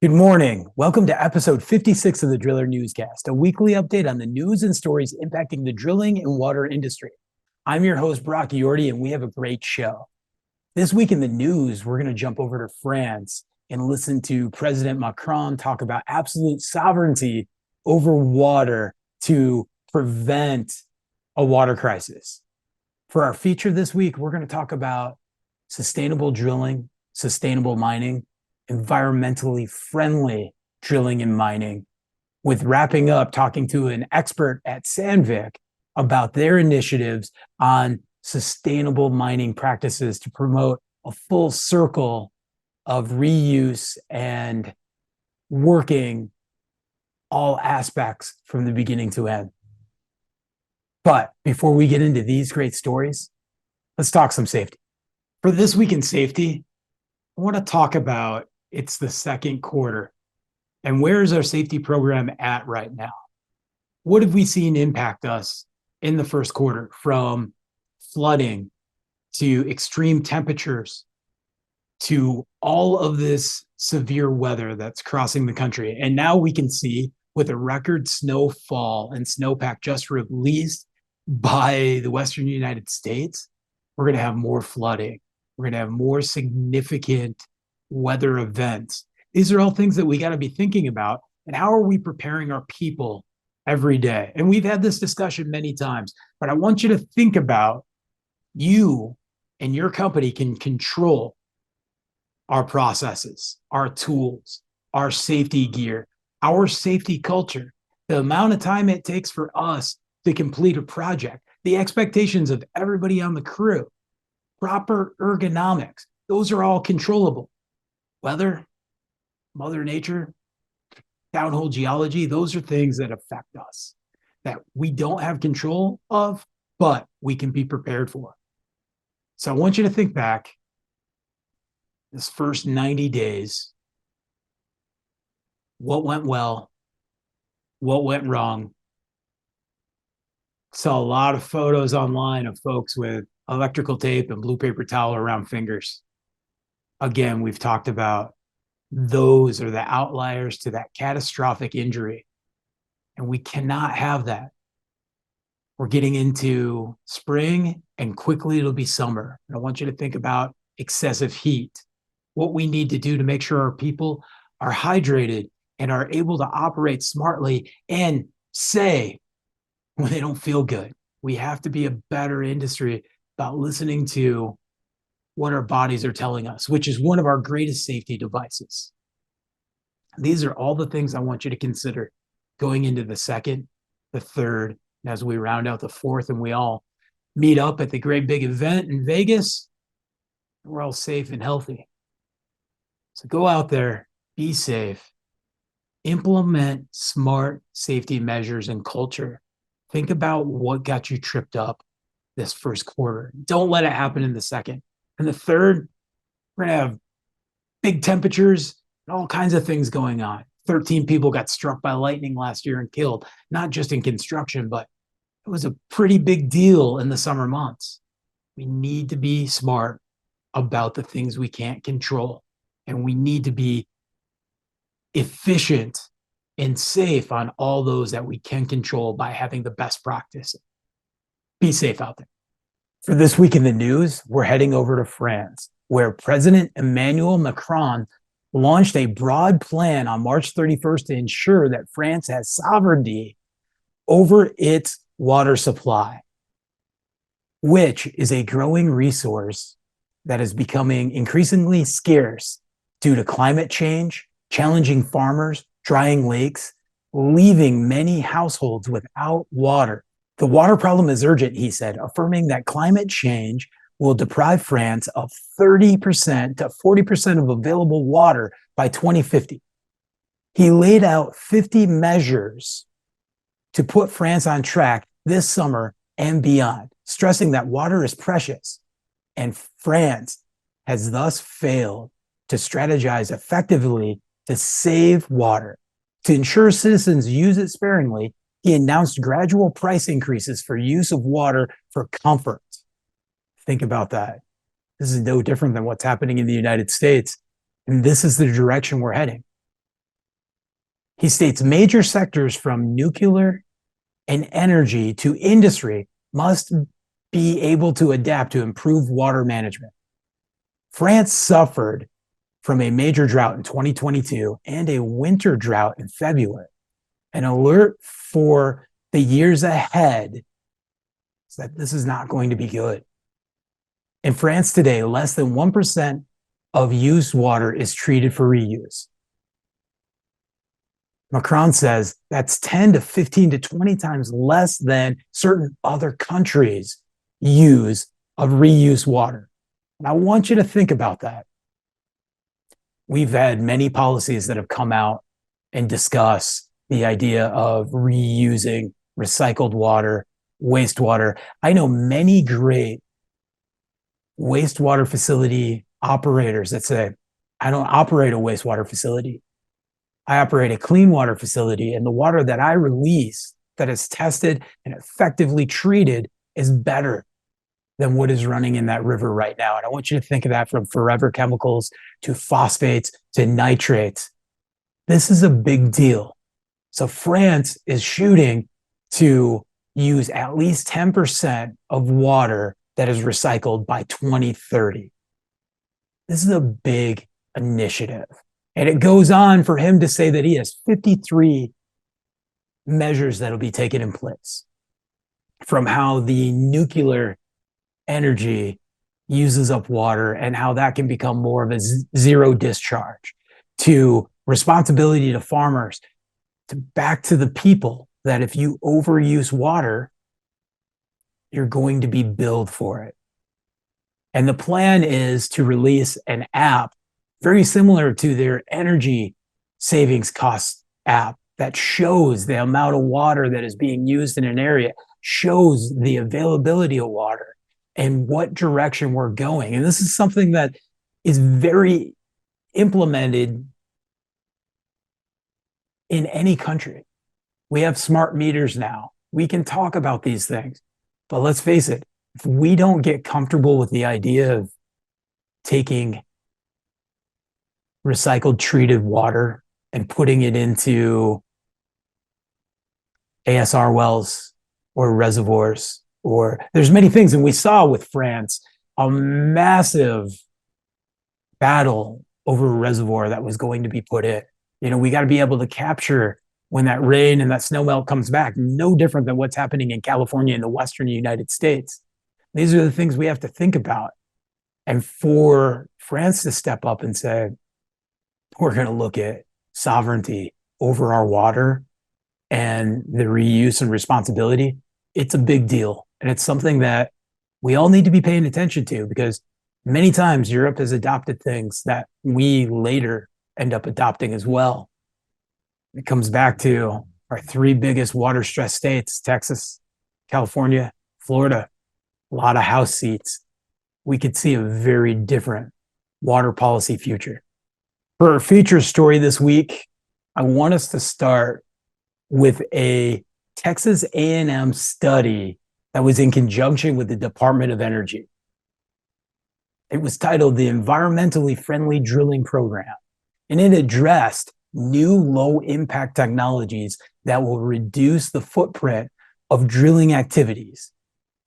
Good morning. Welcome to episode 56 of the Driller Newscast, a weekly update on the news and stories impacting the drilling and water industry. I'm your host, Brock Yordy, and we have a great show. This week in the news, we're going to jump over to France and listen to President Macron talk about absolute sovereignty over water to prevent a water crisis. For our feature this week, we're going to talk about sustainable drilling, sustainable mining, environmentally friendly drilling and mining, with wrapping up talking to an expert at Sandvik about their initiatives on sustainable mining practices to promote a full circle of reuse and working all aspects from the beginning to end. But before we get into these great stories, let's talk some safety. For this week in safety, I want to talk about it's the second quarter. And where is our safety program at right now? What have we seen impact us in the first quarter, from flooding to extreme temperatures to all of this severe weather that's crossing the country? And now we can see, with a record snowfall and snowpack just released by the Western United States, we're going to have more flooding. We're going to have more significant weather events. These are all things that we got to be thinking about. And how are we preparing our people every day? And we've had this discussion many times, but I want you to think about you and your company can control our processes, our tools, our safety gear, our safety culture, the amount of time it takes for us to complete a project, the expectations of everybody on the crew, proper ergonomics. Those are all controllable. Weather, Mother Nature, downhole geology, those are things that affect us that we don't have control of, but we can be prepared for. So I want you to think back this first 90 days. What went well? What went wrong? Saw a lot of photos online of folks with electrical tape and blue paper towel around fingers. Again, we've talked about those are the outliers to that catastrophic injury. And we cannot have that. We're getting into spring and quickly it'll be summer. And I want you to think about excessive heat, what we need to do to make sure our people are hydrated and are able to operate smartly and say when they don't feel good. We have to be a better industry about listening to what our bodies are telling us, which is one of our greatest safety devices. These are all the things I want you to consider going into the second, the third, and as we round out the fourth and we all meet up at the great big event in Vegas, we're all safe and healthy. So go out there, be safe, implement smart safety measures and culture. Think about what got you tripped up this first quarter. Don't let it happen in the second. And the third, we're going to have big temperatures and all kinds of things going on. 13 people got struck by lightning last year and killed, not just in construction, but it was a pretty big deal in the summer months. We need to be smart about the things we can't control. And we need to be efficient and safe on all those that we can control by having the best practice. Be safe out there. For this week in the news, we're heading over to France, where President Emmanuel Macron launched a broad plan on March 31st to ensure that France has sovereignty over its water supply, which is a growing resource that is becoming increasingly scarce due to climate change, challenging farmers, drying lakes, leaving many households without water. The water problem is urgent, he said, affirming that climate change will deprive France of 30% to 40% of available water by 2050. He laid out 50 measures to put France on track this summer and beyond, stressing that water is precious, and France has thus failed to strategize effectively to save water. To ensure citizens use it sparingly, he announced gradual price increases for use of water for comfort. Think about that. This is no different than what's happening in the United States. And this is the direction we're heading. He states major sectors from nuclear and energy to industry must be able to adapt to improve water management. France suffered from a major drought in 2022 and a winter drought in February. An alert for the years ahead is that this is not going to be good. In France today, less than 1% of used water is treated for reuse. Macron says that's 10 to 15 to 20 times less than certain other countries use of reused water. And I want you to think about that. We've had many policies that have come out and discuss the idea of reusing recycled water, wastewater. I know many great wastewater facility operators that say, I don't operate a wastewater facility. I operate a clean water facility, and the water that I release that is tested and effectively treated is better than what is running in that river right now. And I want you to think of that from forever chemicals to phosphates to nitrates. This is a big deal. So France is shooting to use at least 10% of water that is recycled by 2030. This is a big initiative. And it goes on for him to say that he has 53 measures that will be taken in place, from how the nuclear energy uses up water and how that can become more of a zero discharge, to responsibility to farmers, to back to the people, that if you overuse water, you're going to be billed for it. And the plan is to release an app very similar to their energy savings cost app that shows the amount of water that is being used in an area, shows the availability of water and what direction we're going. And this is something that is very implemented in any country. We have smart meters now. We can talk about these things. But let's face it, if we don't get comfortable with the idea of taking recycled treated water and putting it into ASR wells or reservoirs, or there's many things. And we saw with France a massive battle over a reservoir that was going to be put in. You know, we got to be able to capture when that rain and that snow melt comes back, no different than what's happening in California in the Western United States. These are the things we have to think about. And for France to step up and say, we're going to look at sovereignty over our water and the reuse and responsibility, it's a big deal. And it's something that we all need to be paying attention to, because many times Europe has adopted things that we later end up adopting as well. It comes back to our three biggest water stressed states: Texas, California, Florida. A lot of House seats. We could see a very different water policy future. For our feature story this week, I want us to start with a Texas A&M study that was in conjunction with the Department of Energy. It was titled the Environmentally Friendly Drilling Program, and it addressed new low-impact technologies that will reduce the footprint of drilling activities.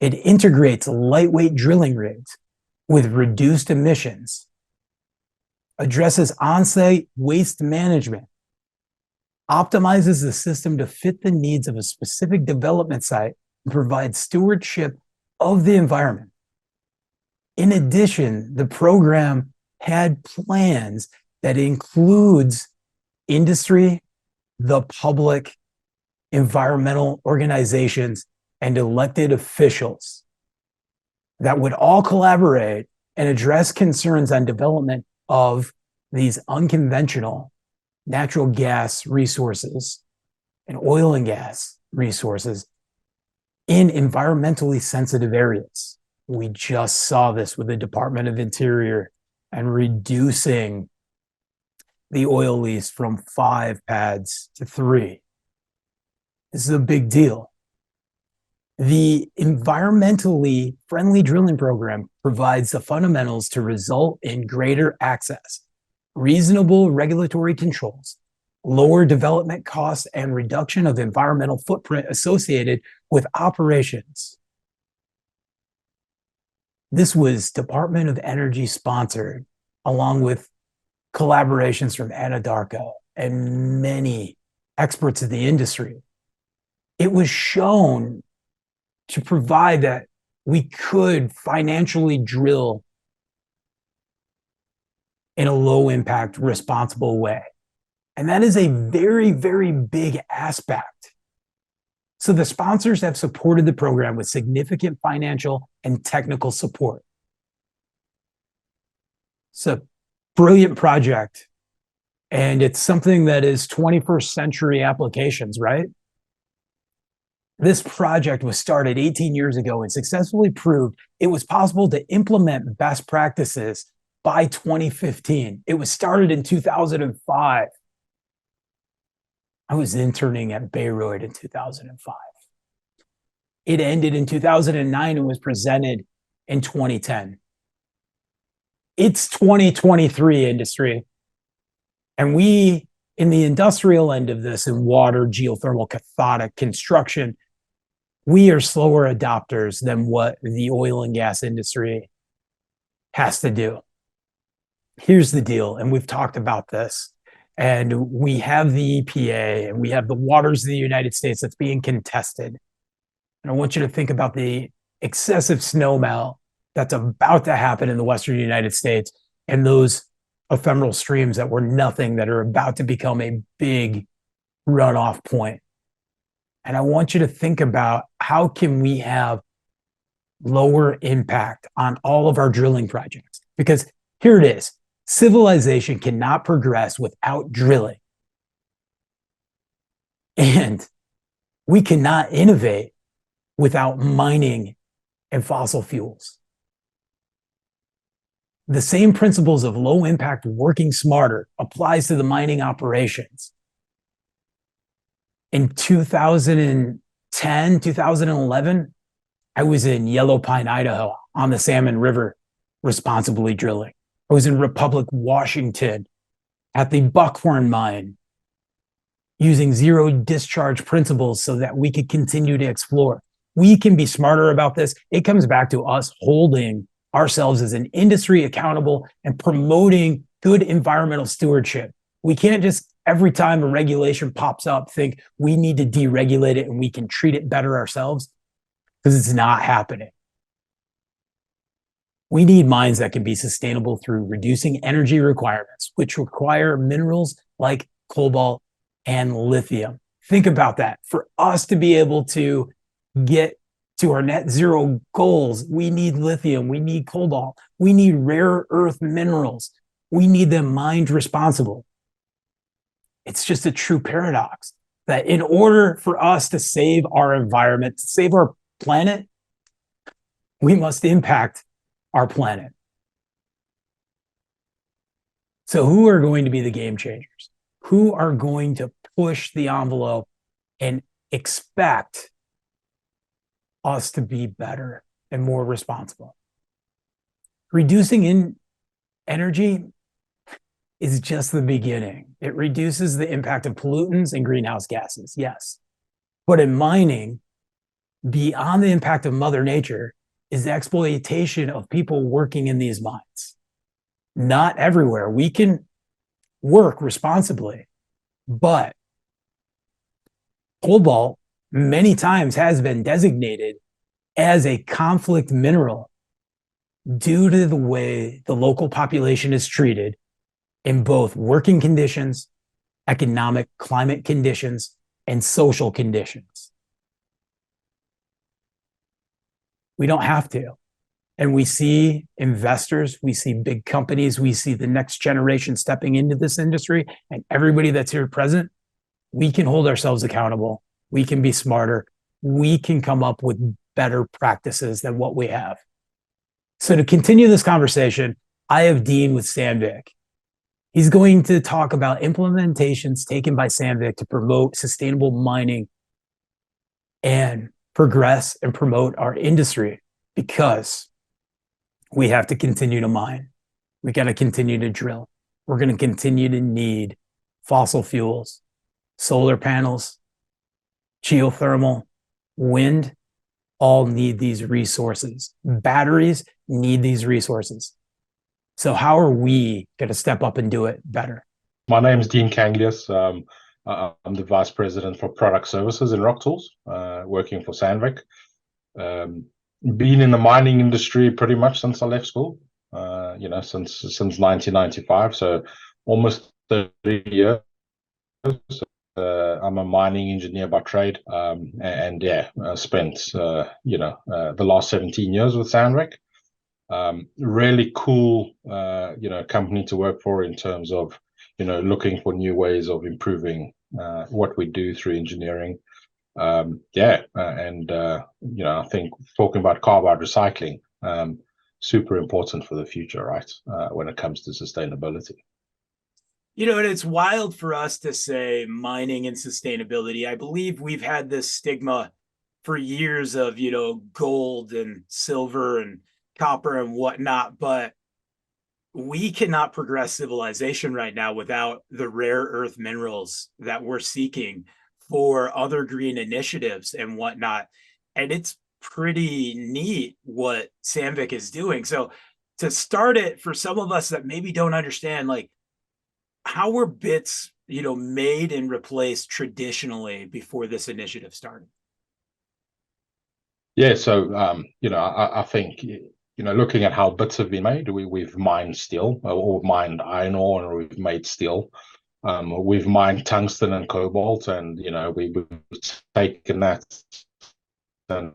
It integrates lightweight drilling rigs with reduced emissions, addresses on-site waste management, optimizes the system to fit the needs of a specific development site, and provides stewardship of the environment. In addition, the program had plans that includes industry, the public, environmental organizations, and elected officials that would all collaborate and address concerns on development of these unconventional natural gas resources and oil and gas resources in environmentally sensitive areas. We just saw this with the Department of Interior and reducing the oil lease from 5 pads to 3. This is a big deal. The environmentally friendly drilling program provides the fundamentals to result in greater access, reasonable regulatory controls, lower development costs, and reduction of environmental footprint associated with operations. This was Department of Energy sponsored, along with collaborations from Anadarko and many experts in the industry. It was shown to provide that we could financially drill in a low impact, responsible way. And that is a very, very big aspect. So the sponsors have supported the program with significant financial and technical support. It's a brilliant project, and it's something that is 21st century applications, right? This project was started 18 years ago and successfully proved it was possible to implement best practices by 2015. It was started in 2005. I was interning at Bayreuth in 2005. It ended in 2009 and was presented in 2010. It's 2023 industry. And we, in the industrial end of this, in water, geothermal, cathodic, construction, we are slower adopters than what the oil and gas industry has to do. Here's the deal, and we've talked about this, and we have the EPA, and we have the waters of the United States that's being contested. And I want you to think about the excessive snowmelt that's about to happen in the Western United States and those ephemeral streams that were nothing that are about to become a big runoff point. And I want you to think about how can we have lower impact on all of our drilling projects? Because here it is. Civilization cannot progress without drilling. And we cannot innovate without mining and fossil fuels. The same principles of low impact working smarter applies to the mining operations. In 2010, 2011, I was in Yellow Pine, Idaho on the Salmon River, responsibly drilling. I was in Republic, Washington at the Buckhorn mine using zero discharge principles so that we could continue to explore. We can be smarter about this. It comes back to us holding ourselves as an industry accountable and promoting good environmental stewardship. We can't just every time a regulation pops up think we need to deregulate it and we can treat it better ourselves, because it's not happening. We need mines that can be sustainable through reducing energy requirements, which require minerals like cobalt and lithium. Think about that. For us to be able to get to our net zero goals, we need lithium, we need cobalt, we need rare earth minerals. We need them mined responsibly. It's just a true paradox that in order for us to save our environment, to save our planet, we must impact our planet. So who are going to be the game changers? Who are going to push the envelope and expect us to be better and more responsible? Reducing in energy is just the beginning. It reduces the impact of pollutants and greenhouse gases, yes. But in mining, beyond the impact of Mother Nature is the exploitation of people working in these mines. Not everywhere. We can work responsibly, but cobalt many times has been designated as a conflict mineral due to the way the local population is treated in both working conditions, economic climate conditions, and social conditions. We don't have to. And we see investors, we see big companies, we see the next generation stepping into this industry, and everybody that's here present, we can hold ourselves accountable. We can be smarter. We can come up with better practices than what we have. So to continue this conversation, I have Dean with Sandvik. He's going to talk about implementations taken by Sandvik to promote sustainable mining and progress and promote our industry, because we have to continue to mine. We got to continue to drill. We're going to continue to need fossil fuels, solar panels, geothermal, wind, all need these resources. Batteries need these resources. So how are we going to step up and do it better? My name is Dean Kangleas. I'm the Vice President for Product Services in Rock Tools, working for Sandvik. Been in the mining industry pretty much since I left school, since 1995, so almost 30 years. I'm a mining engineer by trade, spent the last 17 years with Sandvik. Really cool, company to work for in terms of, looking for new ways of improving what we do through engineering. I think talking about carbide recycling, super important for the future, right? When it comes to sustainability. And it's wild for us to say mining and sustainability. I believe we've had this stigma for years of, gold and silver and copper and whatnot, but we cannot progress civilization right now without the rare earth minerals that we're seeking for other green initiatives and whatnot. And it's pretty neat what Sandvik is doing. So to start it, for some of us that maybe don't understand, like, how were bits, made and replaced traditionally before this initiative started? Yeah, so I think looking at how bits have been made, we've mined steel, or mined iron ore, and we've made steel. We've mined tungsten and cobalt, and we've taken that and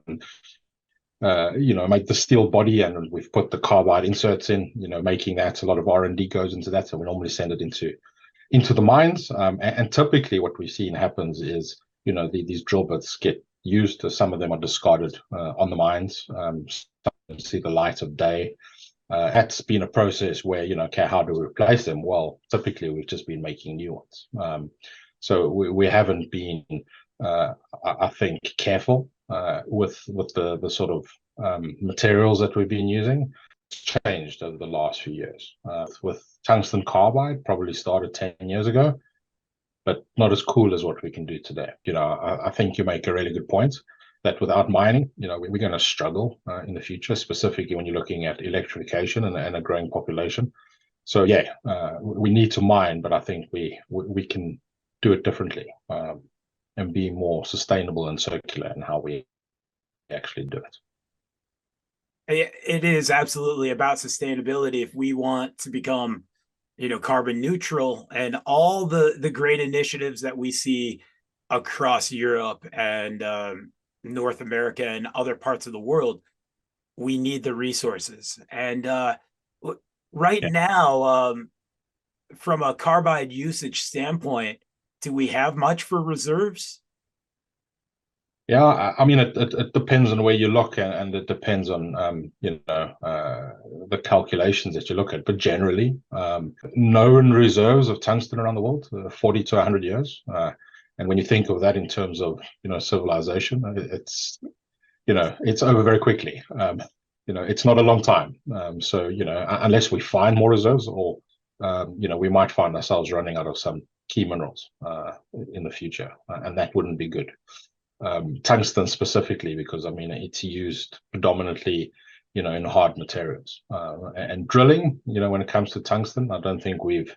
make the steel body, and we've put the carbide inserts in. Making that, a lot of R&D goes into that, so we normally send it into the mines. And typically, what we've seen happens is these drill bits get used. Some of them are discarded on the mines. Some see the light of day. That's been a process where okay, how do we replace them? Well, typically we've just been making new ones. So we haven't been, I think, careful with the sort of materials that we've been using. It's changed over the last few years. With tungsten carbide, probably started 10 years ago, but not as cool as what we can do today. I think you make a really good point that without mining, we're going to struggle in the future, specifically when you're looking at electrification and a growing population. So yeah, we need to mine, but I think we can do it differently and be more sustainable and circular in how we actually do it. It is absolutely about sustainability. If we want to become, carbon neutral, and all the great initiatives that we see across Europe and North America and other parts of the world, we need the resources. And right now, from a carbide usage standpoint, do we have much for reserves? Yeah, I mean, it depends on where you look, and it depends on the calculations that you look at. But generally, known reserves of tungsten around the world, 40 to 100 years. And when you think of that in terms of civilization, it's over very quickly. It's not a long time. So unless we find more reserves, or we might find ourselves running out of some key minerals in the future, and that wouldn't be good. Tungsten specifically, because it's used predominantly in hard materials, and drilling, when it comes to tungsten, I don't think we've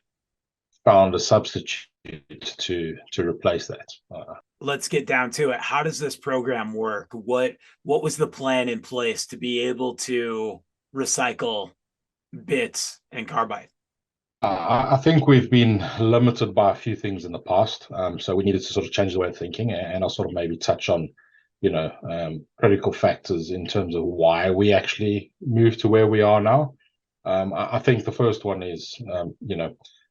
found a substitute to replace that. Let's get down to it. How does this program work? What was the plan in place to be able to recycle bits and carbide? I think we've been limited by a few things in the past, so we needed to sort of change the way of thinking, and I'll sort of maybe touch on, critical factors in terms of why we actually moved to where we are now. I think the first one is,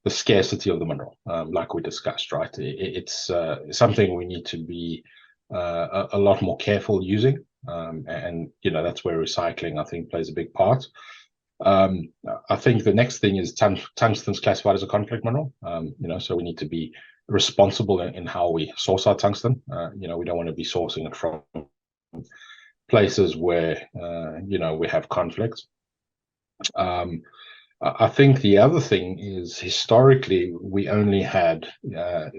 the scarcity of the mineral, like we discussed, right? It's something we need to be a lot more careful using, and that's where recycling, I think, plays a big part. I think the next thing is tungsten's classified as a conflict mineral, so we need to be responsible in how we source our tungsten. We don't want to be sourcing it from places where we have conflicts. I think the other thing is historically we only had, the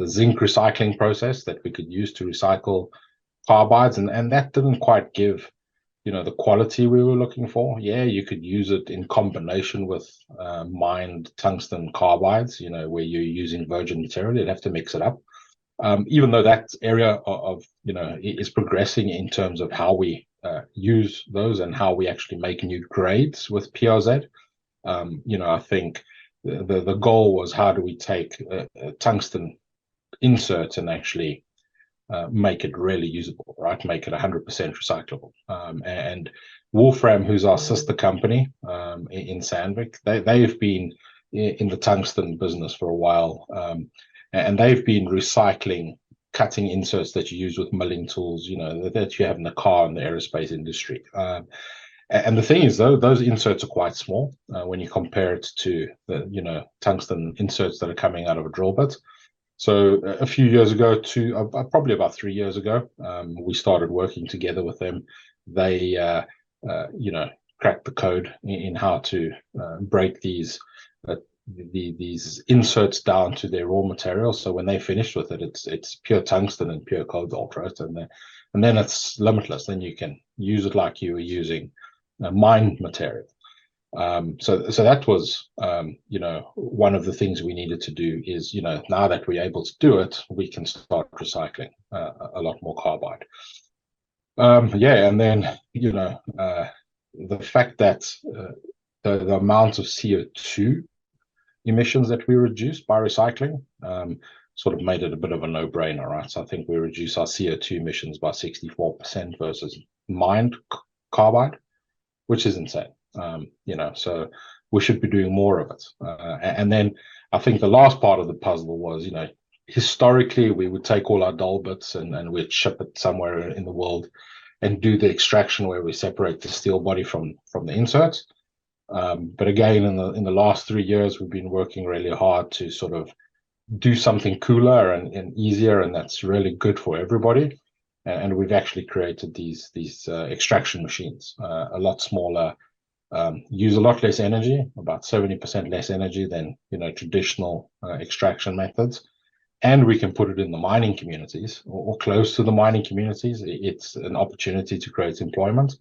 zinc recycling process that we could use to recycle carbides, and that didn't quite give, the quality we were looking for. Yeah, you could use it in combination with mined tungsten carbides, where you're using virgin material. You'd have to mix it up. Even though that area of is progressing in terms of how we use those and how we actually make new grades with PRZ. I think the goal was, how do we take a tungsten insert and actually make it really usable, right? Make it 100% recyclable. And Wolfram, who's our sister company in Sandvik, they've been in the tungsten business for a while, and they've been recycling cutting inserts that you use with milling tools, that you have in the car and the aerospace industry. And the thing is, though, those inserts are quite small when you compare it to the tungsten inserts that are coming out of a drill bit. So a few years ago, probably about 3 years ago, we started working together with them. They, cracked the code in how to break these inserts down to their raw material. So when they finished with it, it's pure tungsten and pure cobalt, right? And then it's limitless. Then you can use it like you were using mined material. So that was, one of the things we needed to do is, now that we're able to do it, we can start recycling a lot more carbide. And then, the fact that the amount of CO2 emissions that we reduced by recycling sort of made it a bit of a no-brainer, right? So I think we reduced our CO2 emissions by 64% versus mined carbide, which is insane. So we should be doing more of it. And then I think the last part of the puzzle was, historically we would take all our dull bits and we'd ship it somewhere in the world and do the extraction where we separate the steel body from the inserts. But again, in the last 3 years, we've been working really hard to sort of do something cooler and easier, and that's really good for everybody. And we've actually created these extraction machines, a lot smaller, use a lot less energy, about 70% less energy than traditional extraction methods. And we can put it in the mining communities or close to the mining communities. It's an opportunity to create employment.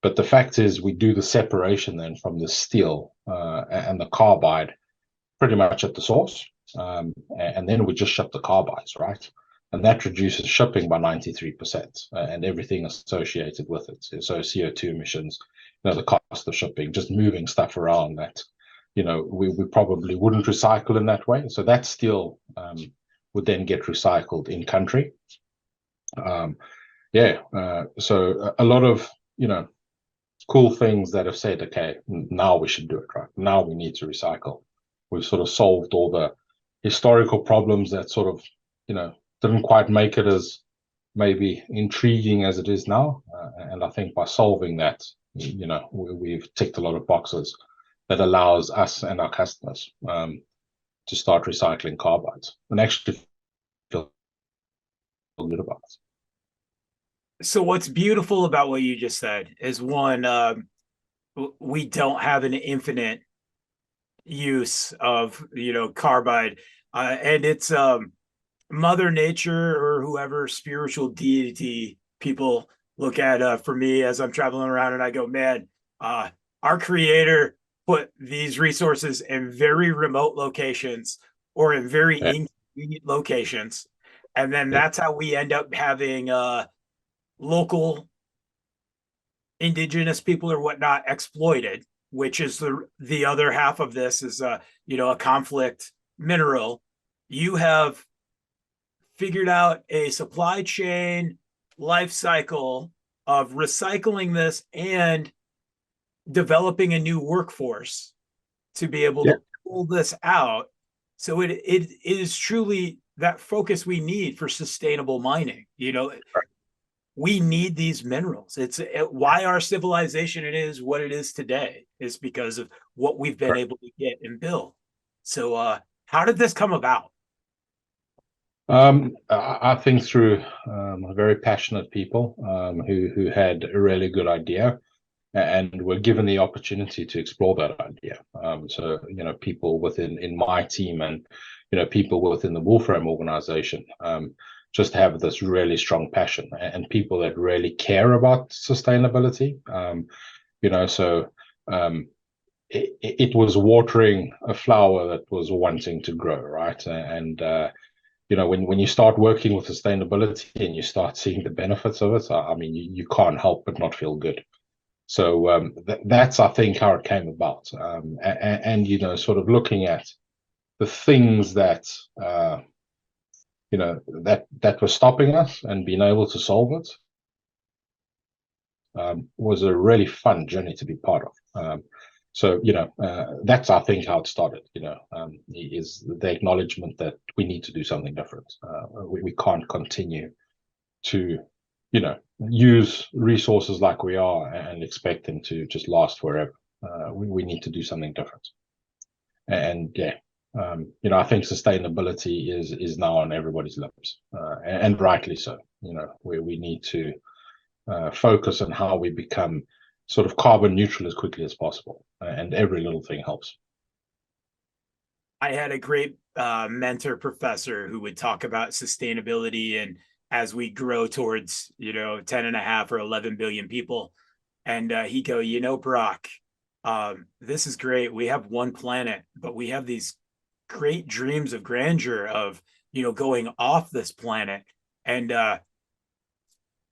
But the fact is, we do the separation then from the steel and the carbide pretty much at the source. And then we just ship the carbides, right? And that reduces shipping by 93% and everything associated with it. So CO2 emissions, the cost of shipping, just moving stuff around that, we probably wouldn't recycle in that way. So that steel would then get recycled in country. So a lot of, cool things that have said, okay, now we should do it, right? Now we need to recycle. We've sort of solved all the historical problems that sort of, didn't quite make it as maybe intriguing as it is now. And I think by solving that, we've ticked a lot of boxes that allows us and our customers to start recycling carbides and actually feel good about it. So what's beautiful about what you just said is, one, we don't have an infinite use of, carbide, and it's Mother Nature or whoever spiritual deity people look at. For me, as I'm traveling around and I go, man, our creator put these resources in very remote locations or in very inconvenient locations. And then that's how we end up having local indigenous people or whatnot exploited, which is the other half of this is, a conflict mineral. You have figured out a supply chain life cycle of recycling this and developing a new workforce to be able to pull this out. So it is truly that focus we need for sustainable mining. We need these minerals. It's why our civilization it is what it is today is because of what we've been able to get and build. So how did this come about? I think through very passionate people who had a really good idea. and were given the opportunity to explore that idea. So, people in my team and, people within the Wolfram organization, just have this really strong passion, and people that really care about sustainability. So it was watering a flower that was wanting to grow, right? And when you start working with sustainability and you start seeing the benefits of it, I mean, you can't help but not feel good. So that's, I think, how it came about. And sort of looking at the things that that were stopping us and being able to solve it, was a really fun journey to be part of. So that's, I think, how it started. Is the acknowledgement that we need to do something different. We can't continue to use resources like we are and expect them to just last forever. We need to do something different. And yeah, I think sustainability is now on everybody's lips, and rightly so. We need to focus on how we become sort of carbon neutral as quickly as possible, and every little thing helps. I had a great mentor professor who would talk about sustainability, and as we grow towards 10 and a half or 11 billion people, and he'd go, Brock, this is great, we have one planet, but we have these great dreams of grandeur of going off this planet, and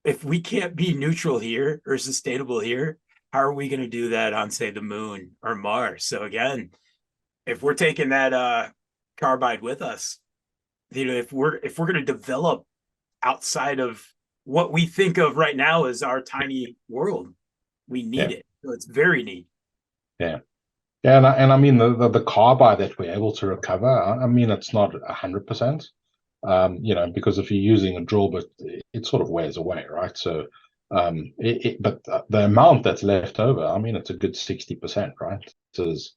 if we can't be neutral here or sustainable here, how are we going to do that on, say, the moon or Mars? So again, if we're taking that carbide with us, if we're going to develop outside of what we think of right now as our tiny world, we need it. So it's very neat. Yeah. And I mean the carbide that we're able to recover, I mean, it's not 100%. Because if you're using a drill bit, it sort of wears away, right? So, but the amount that's left over, I mean, it's a good 60%, right? So there's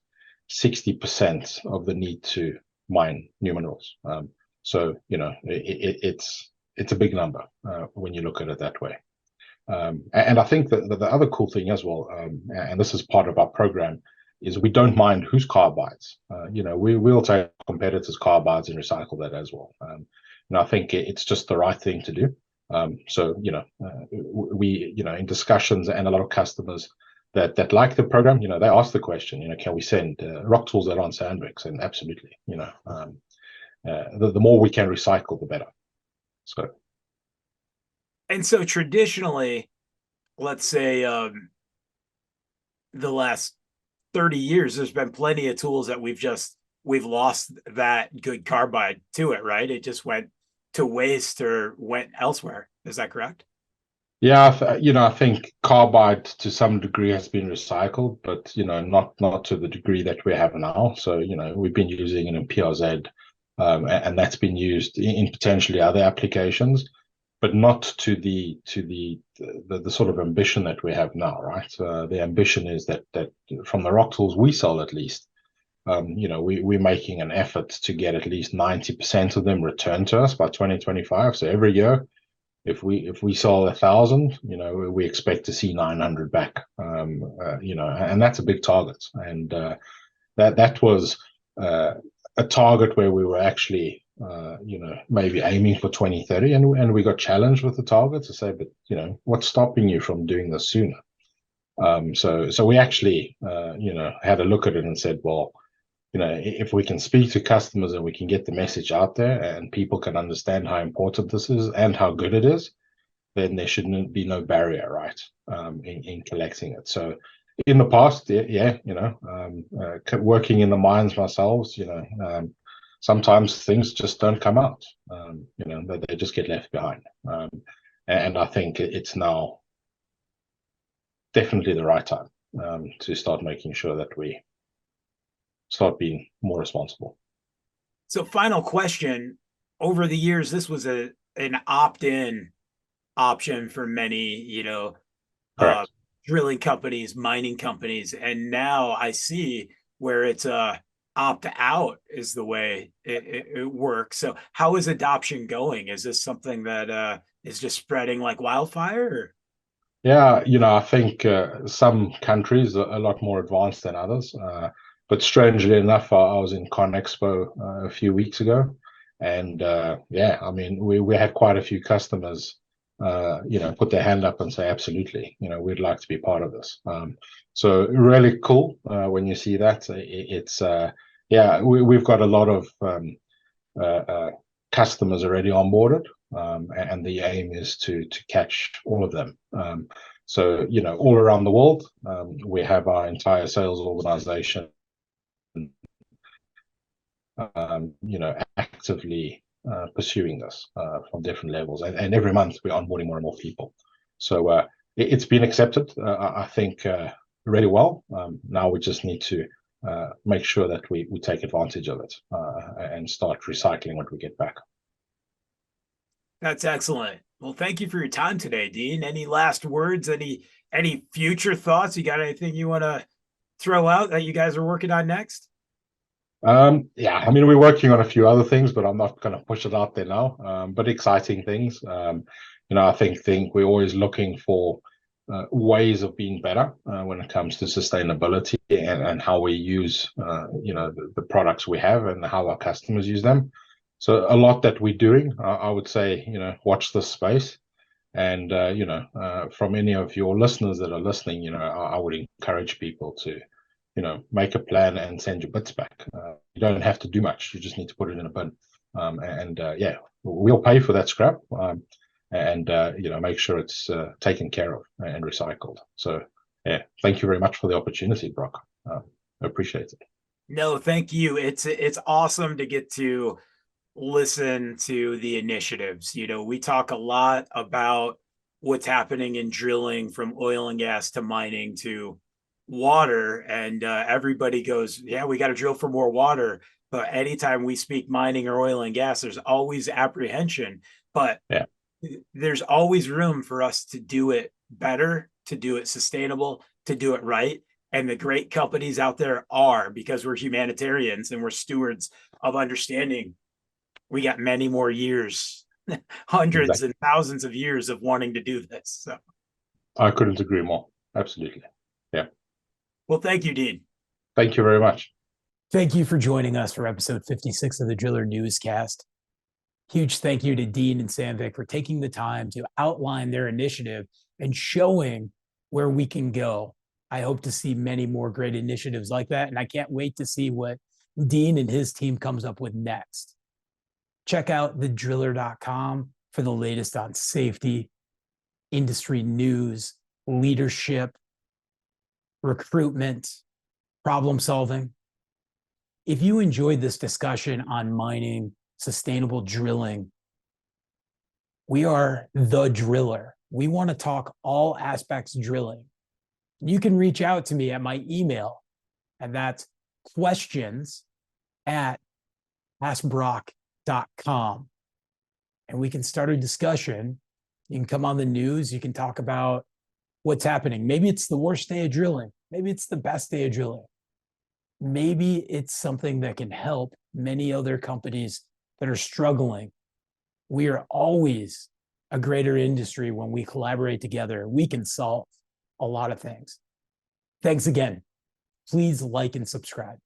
60% of the need to mine new minerals. So it's a big number when you look at it that way. And I think that the other cool thing as well, and this is part of our program, is we don't mind whose carbides. We'll take competitors' carbides and recycle that as well. And I think it's just the right thing to do. So we in discussions, and a lot of customers that like the program, they ask the question, can we send rock tools that aren't Sandviks? And absolutely, the more we can recycle, the better. So. And so traditionally, let's say the last 30 years, there's been plenty of tools that we've lost that good carbide to it, right? It just went to waste or went elsewhere. Is that correct? Yeah, I think carbide to some degree has been recycled, but not to the degree that we have now. So we've been using it in PRZ, and that's been used in potentially other applications, but not to the sort of ambition that we have now, right? The ambition is that from the rock tools we sell, at least, we're making an effort to get at least 90% of them returned to us by 2025. So every year, if we sell 1,000, we expect to see 900 back, and that's a big target. And that was a target where we were actually maybe aiming for 2030, and we got challenged with the target to say, but what's stopping you from doing this sooner? So we actually had a look at it and said, well, if we can speak to customers and we can get the message out there and people can understand how important this is and how good it is, then there shouldn't be no barrier, right, in collecting it. So in the past, working in the mines myself, sometimes things just don't come out, they just get left behind. And I think it's now definitely the right time to start making sure that we start being more responsible. So final question, over the years, this was an opt-in option for many, drilling companies, mining companies. And now I see where it's opt-out is the way it works. So how is adoption going? Is this something that is just spreading like wildfire? Or? Yeah, I think some countries are a lot more advanced than others. But strangely enough, I was in ConExpo a few weeks ago, and yeah, I mean, we had quite a few customers, put their hand up and say, absolutely, we'd like to be part of this. So really cool when you see that. It's yeah, we've got a lot of customers already onboarded, and the aim is to catch all of them. So, all around the world, we have our entire sales organization, actively pursuing this from different levels. And every month we're onboarding more and more people. So it's been accepted, I think, really well. Now we just need to make sure that we take advantage of it and start recycling what we get back. That's excellent. Well, thank you for your time today, Dean. Any last words? Any future thoughts? You got anything you want to throw out that you guys are working on next? Yeah, I mean, we're working on a few other things, but I'm not going to push it out there now. But exciting things. I think we're always looking for ways of being better when it comes to sustainability and how we use, the products we have and how our customers use them. So a lot that we're doing, I would say, watch this space. And, from any of your listeners that are listening, I would encourage people to, make a plan and send your bits back. You don't have to do much. You just need to put it in a bin. Yeah, we'll pay for that scrap and make sure it's taken care of and recycled. So, yeah, thank you very much for the opportunity, Brock. I appreciate it. No, thank you. It's awesome to get to listen to the initiatives. We talk a lot about what's happening in drilling, from oil and gas to mining to water, and everybody goes, yeah, we got to drill for more water. But anytime we speak mining or oil and gas, there's always apprehension, but Yeah, there's always room for us to do it better, to do it sustainable, to do it right. And the great companies out there are, because we're humanitarians and we're stewards of understanding. We got many more years, hundreds exactly. and thousands of years of wanting to do this. So, I couldn't agree more. Absolutely. Yeah. well, thank you, Dean. Thank you very much. Thank you for joining us for episode 56 of the Driller Newscast. Huge thank you to Dean and Sandvik for taking the time to outline their initiative and showing where we can go. I hope to see many more great initiatives like that, and I can't wait to see what Dean and his team comes up with next. Check out thedriller.com for the latest on safety, industry news, leadership, recruitment, problem solving. If you enjoyed this discussion on mining, sustainable drilling, we are the Driller. We want to talk all aspects drilling. You can reach out to me at my email, and that's questions@askbrock.com. And we can start a discussion. You can come on the news. You can talk about what's happening. Maybe it's the worst day of drilling. Maybe it's the best day of drilling. Maybe it's something that can help many other companies that are struggling. We are always a greater industry when we collaborate together. We can solve a lot of things. Thanks again. Please like and subscribe.